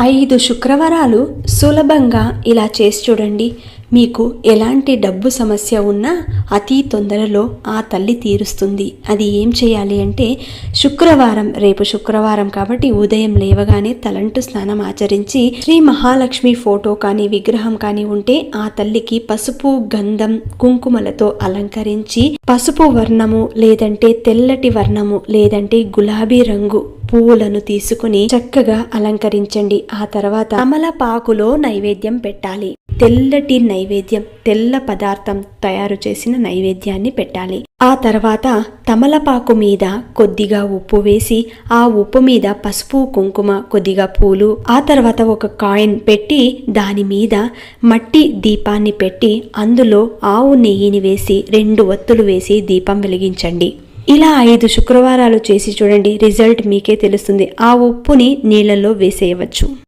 5 శుక్రవారాలు సులభంగా ఇలా చేసి చూడండి. మీకు ఎలాంటి డబ్బు సమస్య ఉన్నా అతి తొందరలో ఆ తల్లి తీరుస్తుంది. అది ఏం చేయాలి అంటే, శుక్రవారం, రేపు శుక్రవారం కాబట్టి ఉదయం లేవగానే తలంటు స్నానం ఆచరించి శ్రీ మహాలక్ష్మి ఫోటో కానీ విగ్రహం కానీ ఉంటే ఆ తల్లికి పసుపు, గంధం, కుంకుమలతో అలంకరించి పసుపు వర్ణము లేదంటే తెల్లటి వర్ణము లేదంటే గులాబీ రంగు పువ్వులను తీసుకుని చక్కగా అలంకరించండి. ఆ తర్వాత తమలపాకులో నైవేద్యం పెట్టాలి. తెల్లటి నైవేద్యం, తెల్ల పదార్థం తయారు చేసిన నైవేద్యాన్ని పెట్టాలి. ఆ తర్వాత తమలపాకు మీద కొద్దిగా ఉప్పు వేసి ఆ ఉప్పు మీద పసుపు, కుంకుమ, కొద్దిగా పూలు, ఆ తర్వాత ఒక కాయిన్ పెట్టి దాని మీద మట్టి దీపాన్ని పెట్టి అందులో ఆవు నెయ్యిని వేసి 2 ఒత్తులు వేసి దీపం వెలిగించండి. ఇలా 5 శుక్రవారాలు చేసి చూడండి. రిజల్ట్ మీకే తెలుస్తుంది. ఆ ఉప్పుని నీళ్ళల్లో వేసేయవచ్చు.